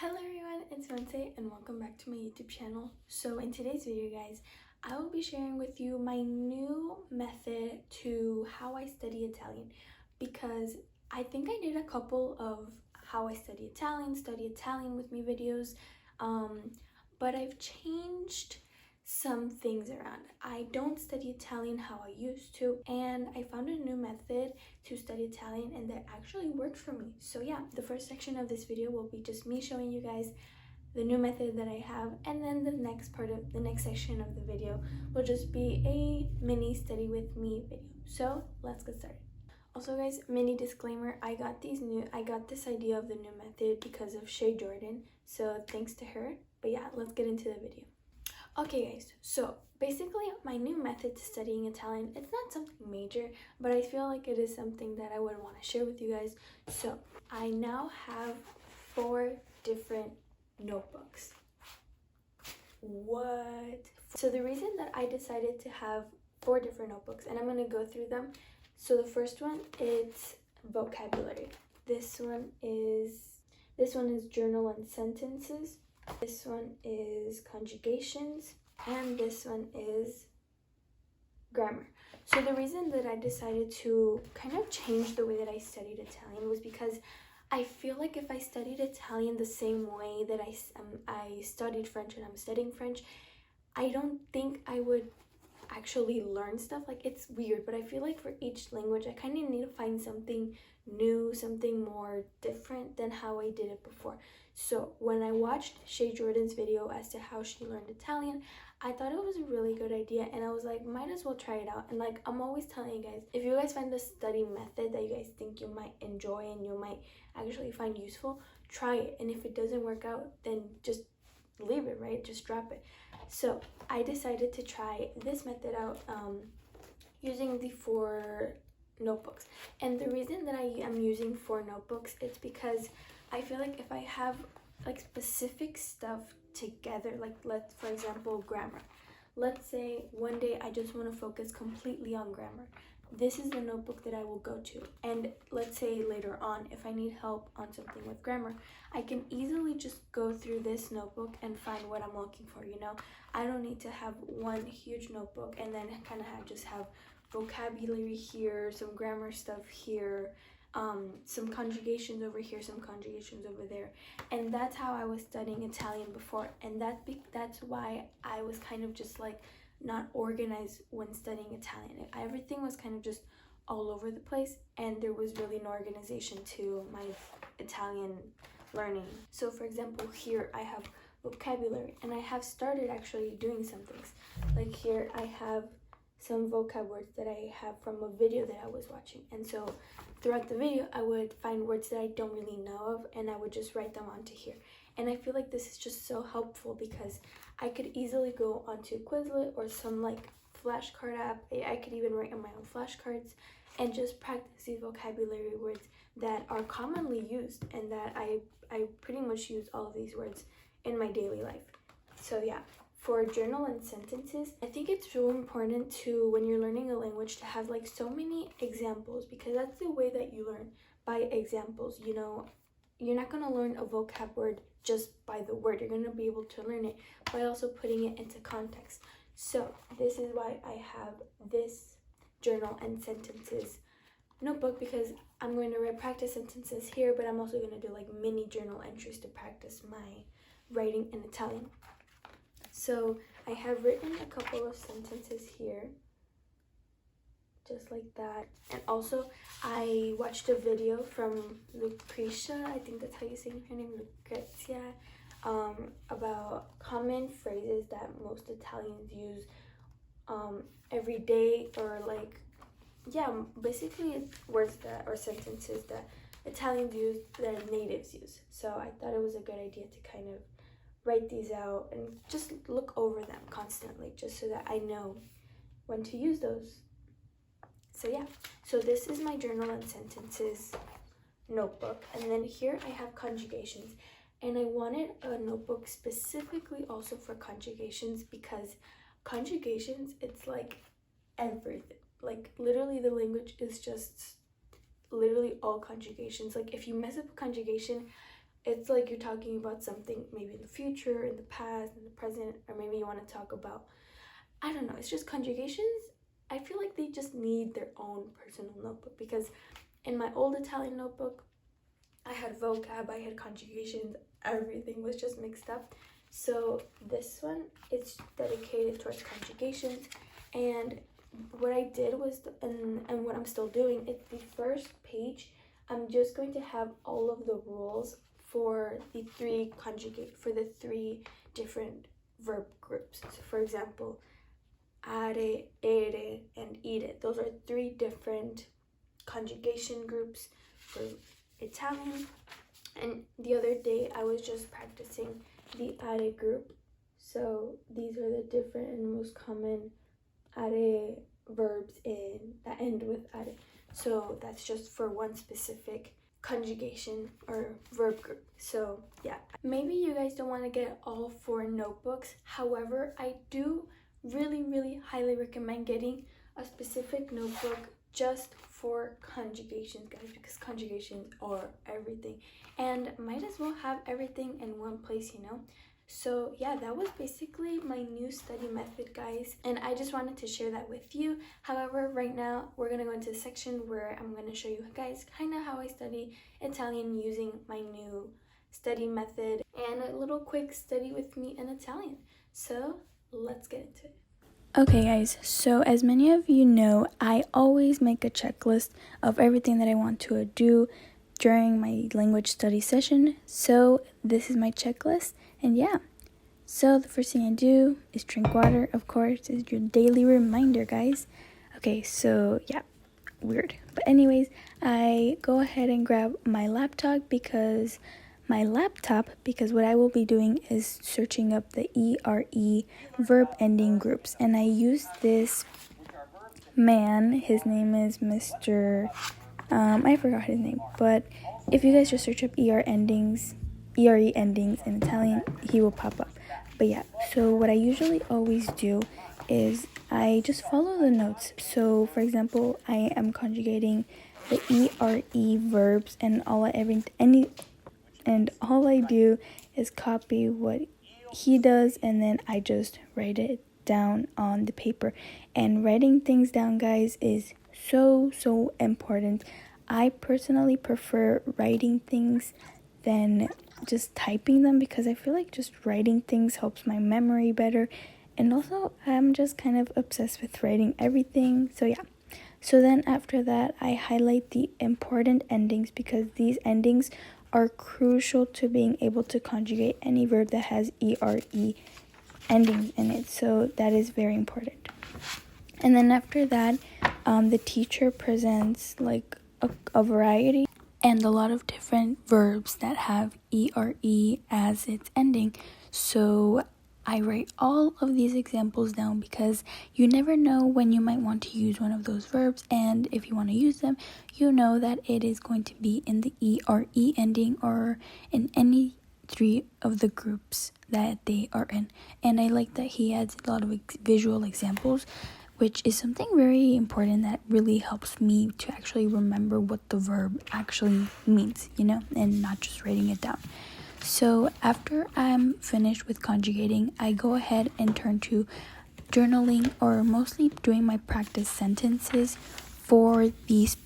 Hello everyone, it's Wednesday and welcome back to my YouTube channel. So in today's video guys, I will be sharing with you my new method to how I study Italian, because I think I did a couple of how I study Italian with me videos, but I've changed some things around. I don't study Italian how I used to, and I found a new method to study Italian and that actually worked for me. So yeah, the first section of this video will be just me showing you guys the new method that I have, and then the next section of the video will just be a mini study with me video. So let's get started. Also guys, mini disclaimer, I got this idea of the new method because of Shay Jordan, so thanks to her. But yeah, let's get into the video. Okay guys, so basically my new method to studying Italian, it's not something major, but I feel like it is something that I would want to share with you guys. So I now have 4 different notebooks. What? So the reason that I decided to have 4 different notebooks, and I'm going to go through them. So the first one, it's vocabulary. This one is journal and sentences. This one is conjugations, and this one is grammar. So the reason that I decided to kind of change the way that I studied Italian was because I feel like if I studied Italian the same way that I studied French and I'm studying French, I don't think I would actually learn stuff. Like, it's weird, but I feel like for each language I kind of need to find something new, something more different than how I did it before. So when I watched Shay Jordan's video as to how she learned Italian, I thought it was a really good idea, and I was like, might as well try it out. And like, I'm always telling you guys, if you guys find a study method that you guys think you might enjoy and you might actually find useful, try it. And if it doesn't work out, then just leave it, right? Just drop it. So I decided to try this method out using the 4 notebooks. And the reason that I am using 4 notebooks, it's because I feel like if I have like specific stuff together, like for example, grammar. Let's say one day I just want to focus completely on grammar. This is the notebook that I will go to. And let's say later on, if I need help on something with grammar, I can easily just go through this notebook and find what I'm looking for, you know? I don't need to have one huge notebook and then kind of just have vocabulary here, some grammar stuff here, some conjugations over here, some conjugations over there. And that's how I was studying Italian before, and that's why I was kind of just like not organized when studying Italian. Everything was kind of just all over the place, and there was really no organization to my Italian learning. So for example, here I have vocabulary, and I have started actually doing some things. Like here I have some vocab words that I have from a video that I was watching, and so throughout the video I would find words that I don't really know of, and I would just write them onto here. And I feel like this is just so helpful because I could easily go onto Quizlet or some like flashcard app. I could even write on my own flashcards and just practice these vocabulary words that are commonly used, and that I pretty much use all of these words in my daily life. So yeah, for journal and sentences, I think it's so important to, when you're learning a language, to have like so many examples, because that's the way that you learn, by examples. You know, you're not going to learn a vocab word just by the word. You're going to be able to learn it by also putting it into context. So this is why I have this journal and sentences notebook, because I'm going to write practice sentences here, but I'm also going to do like mini journal entries to practice my writing in Italian. So I have written a couple of sentences here, just like that. And also I watched a video from Lucretia, I think that's how you say her name, Lucrezia, about common phrases that most Italians use every day, or like, yeah, basically it's words that, or sentences that Italians use that natives use. So I thought it was a good idea to kind of write these out and just look over them constantly, just so that I know when to use those. So yeah, so this is my journal and sentences notebook, and then here I have conjugations. And I wanted a notebook specifically also for conjugations, because conjugations, it's like everything. Like literally the language is just literally all conjugations. Like if you mess up a conjugation, it's like you're talking about something maybe in the future, in the past, in the present, or maybe you want to talk about, I don't know, it's just conjugations. I feel like they just need their own personal notebook, because in my old Italian notebook, I had vocab, I had conjugations, everything was just mixed up. So this one is dedicated towards conjugations, and what I did was, and what I'm still doing, it's the first page. I'm just going to have all of the rules for the three different verb groups. So for example, are, ere, and ire. Those are 3 different conjugation groups for Italian. And the other day I was just practicing the are group. So these are the different and most common are verbs that end with are. So that's just for one specific conjugation or verb group. So yeah, maybe you guys don't want to get all 4 notebooks. However, I do really highly recommend getting a specific notebook just for conjugations, guys, because conjugations are everything, and might as well have everything in one place, you know. So yeah, that was basically my new study method, guys, and I just wanted to share that with you. However, right now we're gonna go into the section where I'm gonna show you guys kind of how I study Italian using my new study method, and a little quick study with me in Italian. So let's get into it. Okay guys, so as many of you know, I always make a checklist of everything that I want to do during my language study session. So this is my checklist, and yeah. So the first thing I do is drink water, of course, is your daily reminder, guys. Okay, so yeah, weird. But anyways, I go ahead and grab my laptop because what I will be doing is searching up the ERE verb ending groups, and I use this man. His name is Mr. I forgot his name, but if you guys just search up ERE endings in Italian, he will pop up. But yeah, so what I usually always do is I just follow the notes. So for example, I am conjugating the ERE verbs, and all I do is copy what he does, and then I just write it down on the paper. And writing things down, guys, is so important. I personally prefer writing things than just typing them, because I feel like just writing things helps my memory better, and also I'm just kind of obsessed with writing everything. So yeah, so then after that I highlight the important endings, because these endings are crucial to being able to conjugate any verb that has ERE endings in it. So that is very important. And then after that, the teacher presents like a variety and a lot of different verbs that have ERE as its ending. So I write all of these examples down, because you never know when you might want to use one of those verbs, and if you want to use them, you know that it is going to be in the ERE ending or in any 3 of the groups that they are in. And I like that he adds a lot of visual examples, which is something very important that really helps me to actually remember what the verb actually means, you know, and not just writing it down. So after I'm finished with conjugating, I go ahead and turn to journaling, or mostly doing my practice sentences for these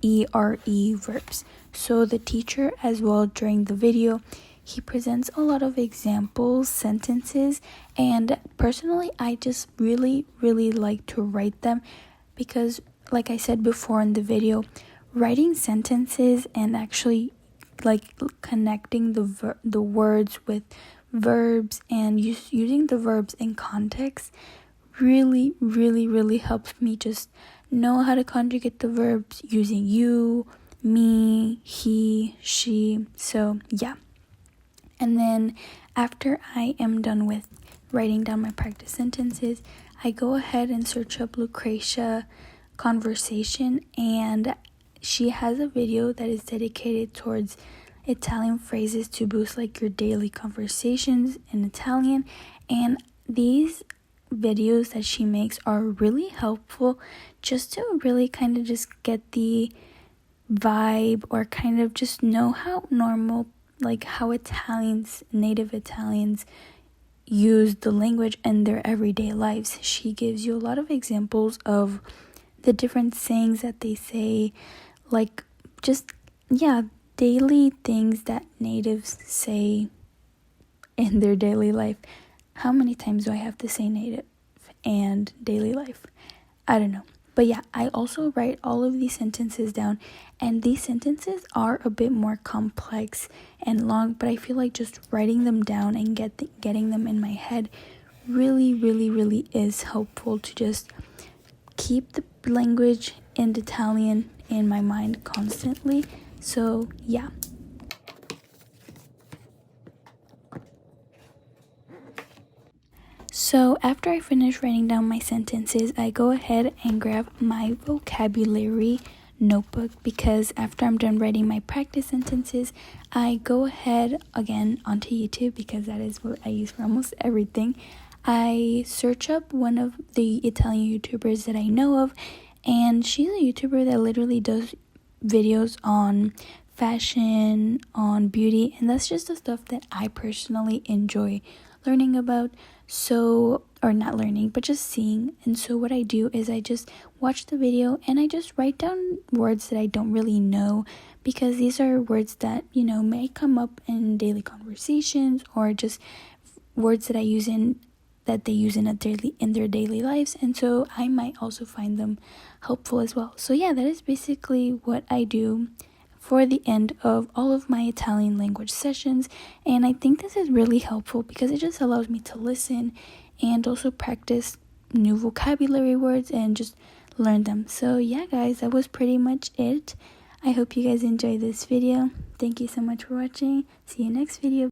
ERE verbs. So the teacher, as well, during the video, he presents a lot of examples, sentences, and personally I just really like to write them, because like I said before in the video, writing sentences and actually like connecting the words with verbs and using the verbs in context really helps me just know how to conjugate the verbs using you, me, he, she. So yeah. And then after I am done with writing down my practice sentences, I go ahead and search up Lucretia conversation, and she has a video that is dedicated towards Italian phrases to boost like your daily conversations in Italian. And these videos that she makes are really helpful just to really kind of just get the vibe, or kind of just know how normal like how native Italians use the language in their everyday lives. She gives you a lot of examples of the different sayings that they say, like just, daily things that natives say in their daily life. How many times do I have to say native and daily life? I don't know. But yeah, I also write all of these sentences down, and these sentences are a bit more complex and long, but I feel like just writing them down and getting them in my head really, really, really is helpful to just keep the language in Italian in my mind constantly. So yeah. So after I finish writing down my sentences, I go ahead and grab my vocabulary notebook, because after I'm done writing my practice sentences, I go ahead again onto YouTube, because that is what I use for almost everything. I search up one of the Italian YouTubers that I know of, and she's a YouTuber that literally does videos on fashion, on beauty, and that's just the stuff that I personally enjoy learning about. So, or not learning, but just seeing. And so what I do is I just watch the video and I just write down words that I don't really know, because these are words that, may come up in daily conversations, or just words that they use in their daily lives, and so I might also find them helpful as well. So yeah, that is basically what I do for the end of all of my Italian language sessions, and I think this is really helpful because it just allows me to listen and also practice new vocabulary words and just learn them. So yeah guys, that was pretty much it. I hope you guys enjoyed this video. Thank you so much for watching. See you next video.